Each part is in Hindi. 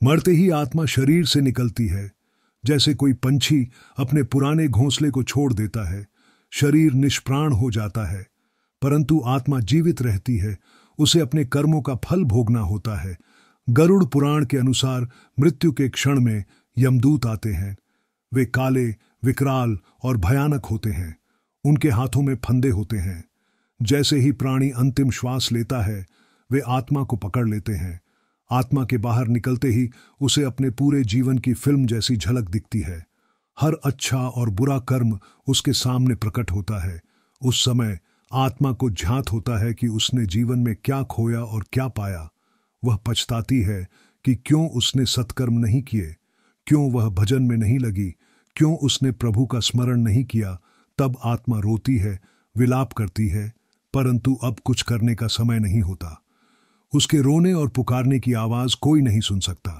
मरते ही आत्मा शरीर से निकलती है। जैसे कोई पंछी अपने पुराने घोंसले को छोड़ देता है, शरीर निष्प्राण हो जाता है, परंतु आत्मा जीवित रहती है। उसे अपने कर्मों का फल भोगना होता है। गरुड़ पुराण के अनुसार मृत्यु के क्षण में यमदूत आते हैं। वे काले, विकराल और भयानक होते हैं। उनके हाथों में फंदे होते हैं। जैसे ही प्राणी अंतिम श्वास लेता है, वे आत्मा को पकड़ लेते हैं। आत्मा के बाहर निकलते ही उसे अपने पूरे जीवन की फिल्म जैसी झलक दिखती है। हर अच्छा और बुरा कर्म उसके सामने प्रकट होता है। उस समय आत्मा को ज्ञात होता है कि उसने जीवन में क्या खोया और क्या पाया। वह पछताती है कि क्यों उसने सत्कर्म नहीं किए, क्यों वह भजन में नहीं लगी, क्यों उसने प्रभु का स्मरण नहीं किया। तब आत्मा रोती है, विलाप करती है, परंतु अब कुछ करने का समय नहीं होता। उसके रोने और पुकारने की आवाज कोई नहीं सुन सकता।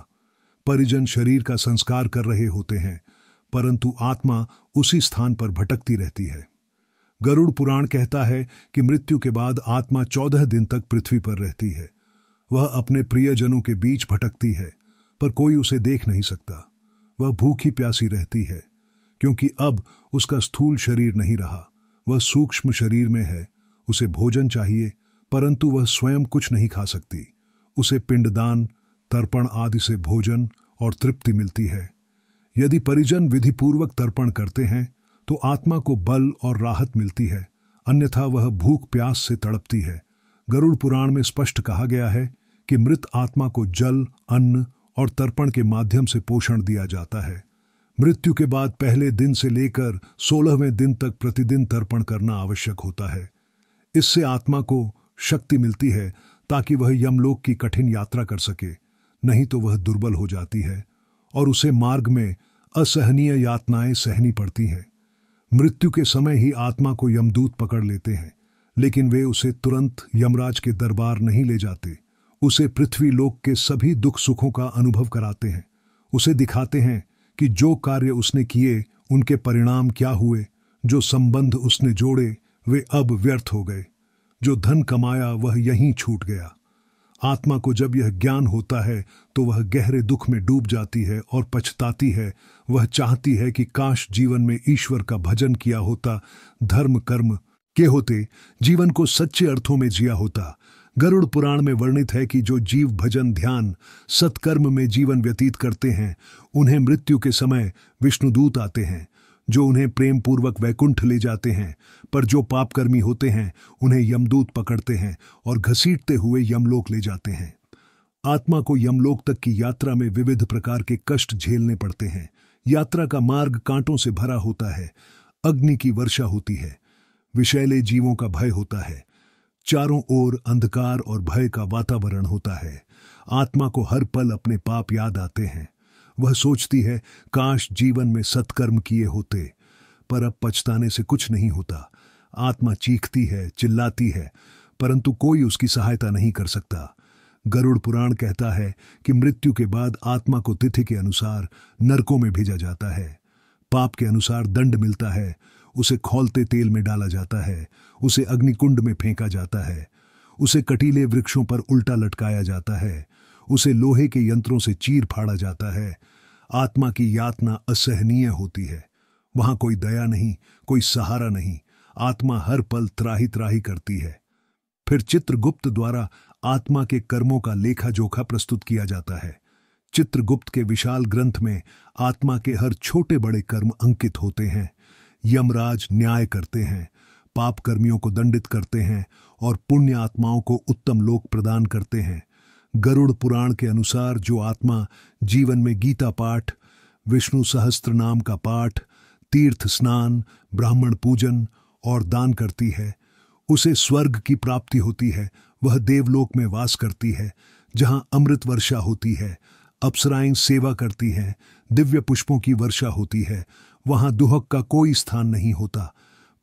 परिजन शरीर का संस्कार कर रहे होते हैं, परंतु आत्मा उसी स्थान पर भटकती रहती है। गरुड़ पुराण कहता है कि मृत्यु के बाद आत्मा 14 दिन तक पृथ्वी पर रहती है। वह अपने प्रियजनों के बीच भटकती है, पर कोई उसे देख नहीं सकता। वह भूखी प्यासी रहती है, क्योंकि अब उसका स्थूल शरीर नहीं रहा, वह सूक्ष्म शरीर में है। उसे भोजन चाहिए, परंतु वह स्वयं कुछ नहीं खा सकती। उसे पिंडदान, तर्पण आदि से भोजन और तृप्ति मिलती है। यदि परिजन विधिपूर्वक तर्पण करते हैं तो आत्मा को बल और राहत मिलती है, अन्यथा वह भूख प्यास से तड़पती है। गरुड़ पुराण में स्पष्ट कहा गया है कि मृत आत्मा को जल, अन्न और तर्पण के माध्यम से पोषण दिया जाता है। मृत्यु के बाद पहले दिन से लेकर 16वें दिन तक प्रतिदिन तर्पण करना आवश्यक होता है। इससे आत्मा को शक्ति मिलती है ताकि वह यमलोक की कठिन यात्रा कर सके, नहीं तो वह दुर्बल हो जाती है और उसे मार्ग में असहनीय यातनाएं सहनी पड़ती हैं। मृत्यु के समय ही आत्मा को यमदूत पकड़ लेते हैं, लेकिन वे उसे तुरंत यमराज के दरबार नहीं ले जाते। उसे पृथ्वी लोक के सभी दुख सुखों का अनुभव कराते हैं। उसे दिखाते हैं कि जो कार्य उसने किए उनके परिणाम क्या हुए, जो संबंध उसने जोड़े वे अब व्यर्थ हो गए, जो धन कमाया वह यहीं छूट गया। आत्मा को जब यह ज्ञान होता है तो वह गहरे दुख में डूब जाती है और पछताती है। वह चाहती है कि काश जीवन में ईश्वर का भजन किया होता, धर्म कर्म के होते, जीवन को सच्चे अर्थों में जिया होता। गरुड़ पुराण में वर्णित है कि जो जीव भजन, ध्यान, सत्कर्म में जीवन व्यतीत करते हैं, उन्हें मृत्यु के समय विष्णुदूत आते हैं, जो उन्हें प्रेम पूर्वक वैकुंठ ले जाते हैं। पर जो पापकर्मी होते हैं उन्हें यमदूत पकड़ते हैं और घसीटते हुए यमलोक ले जाते हैं। आत्मा को यमलोक तक की यात्रा में विविध प्रकार के कष्ट झेलने पड़ते हैं। यात्रा का मार्ग कांटों से भरा होता है, अग्नि की वर्षा होती है, विषैले जीवों का भय होता है, चारों ओर अंधकार और भय का वातावरण होता है। आत्मा को हर पल अपने पाप याद आते हैं। वह सोचती है काश जीवन में सत्कर्म किए होते, पर अब पछताने से कुछ नहीं होता। आत्मा चीखती है, चिल्लाती है, परंतु कोई उसकी सहायता नहीं कर सकता। गरुड़ पुराण कहता है कि मृत्यु के बाद आत्मा को तिथि के अनुसार नरकों में भेजा जाता है। पाप के अनुसार दंड मिलता है। उसे खौलते तेल में डाला जाता है, उसे अग्निकुंड में फेंका जाता है, उसे कटीले वृक्षों पर उल्टा लटकाया जाता है, उसे लोहे के यंत्रों से चीर फाड़ा जाता है। आत्मा की यातना असहनीय होती है। वहां कोई दया नहीं, कोई सहारा नहीं। आत्मा हर पल त्राही त्राही करती है। फिर चित्रगुप्त द्वारा आत्मा के कर्मों का लेखा जोखा प्रस्तुत किया जाता है। चित्रगुप्त के विशाल ग्रंथ में आत्मा के हर छोटे बड़े कर्म अंकित होते हैं। यमराज न्याय करते हैं, पाप कर्मियों को दंडित करते हैं और पुण्य आत्माओं को उत्तम लोक प्रदान करते हैं। गरुड़ पुराण के अनुसार जो आत्मा जीवन में गीता पाठ, विष्णु सहस्त्र नाम का पाठ, तीर्थ स्नान, ब्राह्मण पूजन और दान करती है, उसे स्वर्ग की प्राप्ति होती है। वह देवलोक में वास करती है, जहां अमृत वर्षा होती है, अप्सराएं सेवा करती हैं, दिव्य पुष्पों की वर्षा होती है। वहां दुहक का कोई स्थान नहीं होता।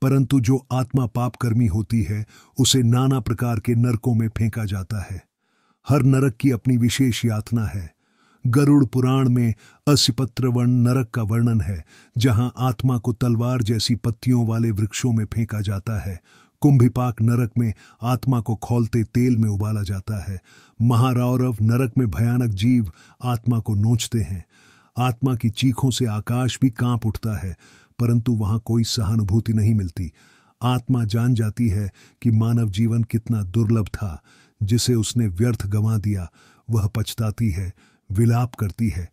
परंतु जो आत्मा पापकर्मी होती है उसे नाना प्रकार के नरकों में फेंका जाता है। हर नरक की अपनी विशेष यातना है। गरुड़ पुराण में असिपत्र वर्ण नरक का वर्णन है, जहां आत्मा को तलवार जैसी पत्तियों वाले वृक्षों में फेंका जाता है। कुंभिपाक नरक में आत्मा को खौलते तेल में उबाला जाता है। महारौरव नरक में भयानक जीव आत्मा को नोचते हैं। आत्मा की चीखों से आकाश भी कांप उठता है, परंतु वहां कोई सहानुभूति नहीं मिलती। आत्मा जान जाती है कि मानव जीवन कितना दुर्लभ था, जिसे उसने व्यर्थ गंवा दिया। वह पछताती है, विलाप करती है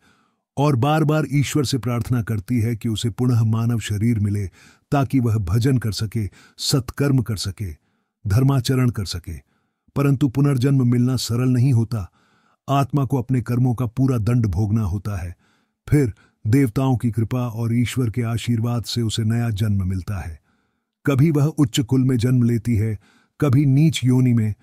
और बार बार ईश्वर से प्रार्थना करती है कि उसे पुनः मानव शरीर मिले, ताकि वह भजन कर सके, सत्कर्म कर सके, धर्माचरण कर सके। परंतु पुनर्जन्म मिलना सरल नहीं होता। आत्मा को अपने कर्मों का पूरा दंड भोगना होता है। फिर देवताओं की कृपा और ईश्वर के आशीर्वाद से उसे नया जन्म मिलता है। कभी वह उच्च कुल में जन्म लेती है, कभी नीच योनि में,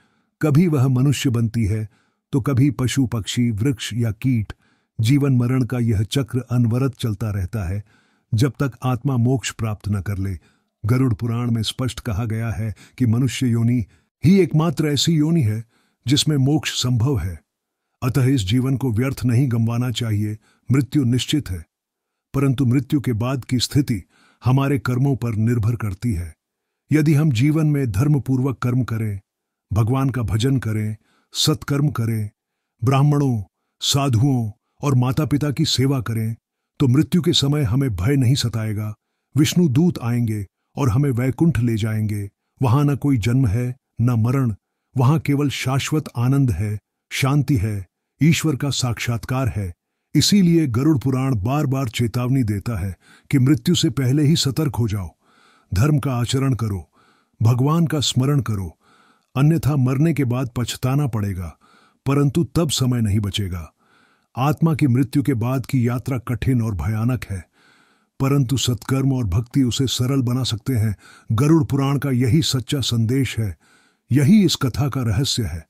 कभी वह मनुष्य बनती है, तो कभी पशु पक्षी, वृक्ष या कीट। जीवन मरण का यह चक्र अनवरत चलता रहता है, जब तक आत्मा मोक्ष प्राप्त न कर ले। गरुड़ पुराण में स्पष्ट कहा गया है कि मनुष्य योनि ही एकमात्र ऐसी योनि है जिसमें मोक्ष संभव है। अतः इस जीवन को व्यर्थ नहीं गंवाना चाहिए। मृत्यु निश्चित है, परंतु मृत्यु के बाद की स्थिति हमारे कर्मों पर निर्भर करती है। यदि हम जीवन में धर्मपूर्वक कर्म करें, भगवान का भजन करें, सत्कर्म करें, ब्राह्मणों, साधुओं और माता पिता की सेवा करें, तो मृत्यु के समय हमें भय नहीं सताएगा। विष्णु दूत आएंगे और हमें वैकुंठ ले जाएंगे। वहां न कोई जन्म है, न मरण। वहां केवल शाश्वत आनंद है, शांति है, ईश्वर का साक्षात्कार है। इसीलिए गरुड़ पुराण बार बार चेतावनी देता है कि मृत्यु से पहले ही सतर्क हो जाओ, धर्म का आचरण करो, भगवान का स्मरण करो, अन्यथा मरने के बाद पछताना पड़ेगा, परंतु तब समय नहीं बचेगा। आत्मा की मृत्यु के बाद की यात्रा कठिन और भयानक है, परंतु सत्कर्म और भक्ति उसे सरल बना सकते हैं। गरुड़ पुराण का यही सच्चा संदेश है, यही इस कथा का रहस्य है।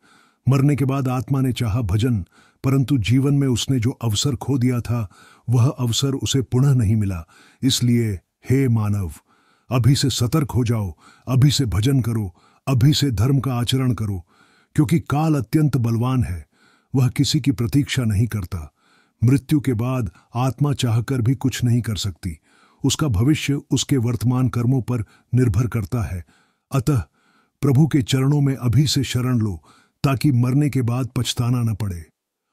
मरने के बाद आत्मा ने चाहा भजन, परंतु जीवन में उसने जो अवसर खो दिया था, वह अवसर उसे पुनः नहीं मिला। इसलिए हे मानव, अभी से सतर्क हो जाओ, अभी से भजन करो, अभी से धर्म का आचरण करो, क्योंकि काल अत्यंत बलवान है। वह किसी की प्रतीक्षा नहीं करता। मृत्यु के बाद आत्मा चाहकर भी कुछ नहीं कर सकती। उसका भविष्य उसके वर्तमान कर्मों पर निर्भर करता है। अतः प्रभु के चरणों में अभी से शरण लो, ताकि मरने के बाद पछताना न पड़े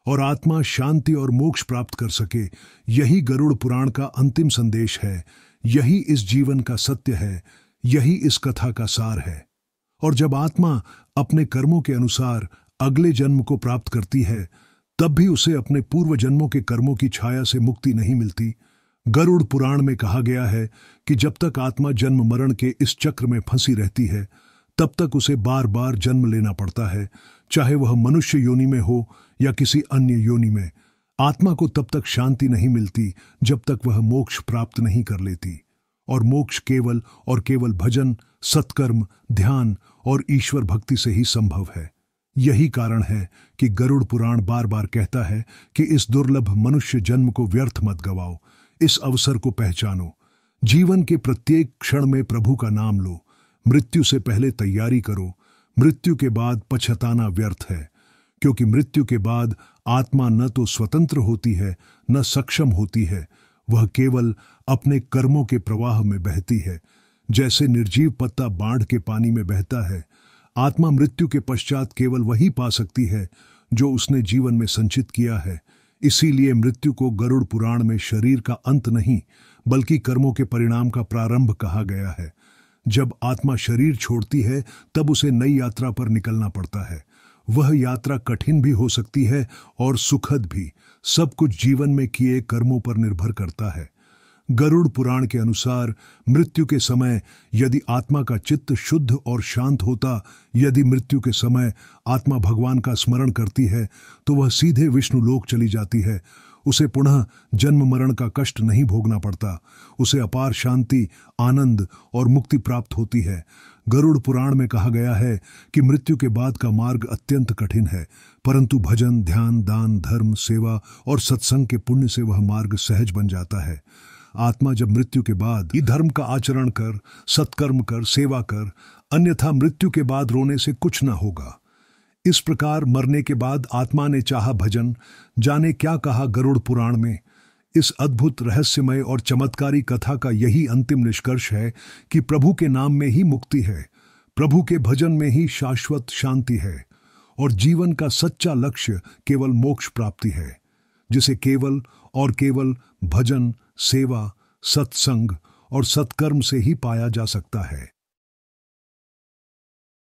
और आत्मा शांति और मोक्ष प्राप्त कर सके। यही गरुड़ पुराण का अंतिम संदेश है, यही इस जीवन का सत्य है, यही इस कथा का सार है। और जब आत्मा अपने कर्मों के अनुसार अगले जन्म को प्राप्त करती है, तब भी उसे अपने पूर्व जन्मों के कर्मों की छाया से मुक्ति नहीं मिलती। गरुड़ पुराण में कहा गया है कि जब तक आत्मा जन्म मरण के इस चक्र में फंसी रहती है, तब तक उसे बार बार जन्म लेना पड़ता है, चाहे वह मनुष्य योनि में हो या किसी अन्य योनि में। आत्मा को तब तक शांति नहीं मिलती जब तक वह मोक्ष प्राप्त नहीं कर लेती। और मोक्ष केवल और केवल भजन, सत्कर्म, ध्यान और ईश्वर भक्ति से ही संभव है। यही कारण है कि गरुड़ पुराण बार बार कहता है कि इस दुर्लभ मनुष्य जन्म को व्यर्थ मत गवाओ, इस अवसर को पहचानो। जीवन के प्रत्येक क्षण में प्रभु का नाम लो। मृत्यु से पहले तैयारी करो। मृत्यु के बाद पछताना व्यर्थ है, क्योंकि मृत्यु के बाद आत्मा न तो स्वतंत्र होती है, न सक्षम होती है। वह केवल अपने कर्मों के प्रवाह में बहती है। जैसे निर्जीव पत्ता बाढ़ के पानी में बहता है, आत्मा मृत्यु के पश्चात केवल वही पा सकती है जो उसने जीवन में संचित किया है। इसीलिए मृत्यु को गरुड़ पुराण में शरीर का अंत नहीं, बल्कि कर्मों के परिणाम का प्रारंभ कहा गया है। जब आत्मा शरीर छोड़ती है, तब उसे नई यात्रा पर निकलना पड़ता है। वह यात्रा कठिन भी हो सकती है और सुखद भी। सब कुछ जीवन में किए कर्मों पर निर्भर करता है। गरुड़ पुराण के अनुसार मृत्यु के समय यदि आत्मा का चित्त शुद्ध और शांत होता, यदि मृत्यु के समय आत्मा भगवान का स्मरण करती है, तो वह सीधे विष्णु लोक चली जाती है। उसे पुनः जन्म मरण का कष्ट नहीं भोगना पड़ता। उसे अपार शांति, आनंद और मुक्ति प्राप्त होती है। गरुड़ पुराण में कहा गया है कि मृत्यु के बाद का मार्ग अत्यंत कठिन है, परंतु भजन, ध्यान, दान, धर्म, सेवा और सत्संग के पुण्य से वह मार्ग सहज बन जाता है। आत्मा जब मृत्यु के बाद ही धर्म का आचरण कर, सत्कर्म कर, सेवा कर, अन्यथा मृत्यु के बाद रोने से कुछ न होगा। इस प्रकार मरने के बाद आत्मा ने चाहा भजन, जाने क्या कहा गरुड़ पुराण में। इस अद्भुत, रहस्यमय और चमत्कारी कथा का यही अंतिम निष्कर्ष है कि प्रभु के नाम में ही मुक्ति है। प्रभु के भजन में ही शाश्वत शांति है और जीवन का सच्चा लक्ष्य केवल मोक्ष प्राप्ति है, जिसे केवल और केवल भजन, सेवा, सत्संग और सत्कर्म से ही पाया जा सकता है।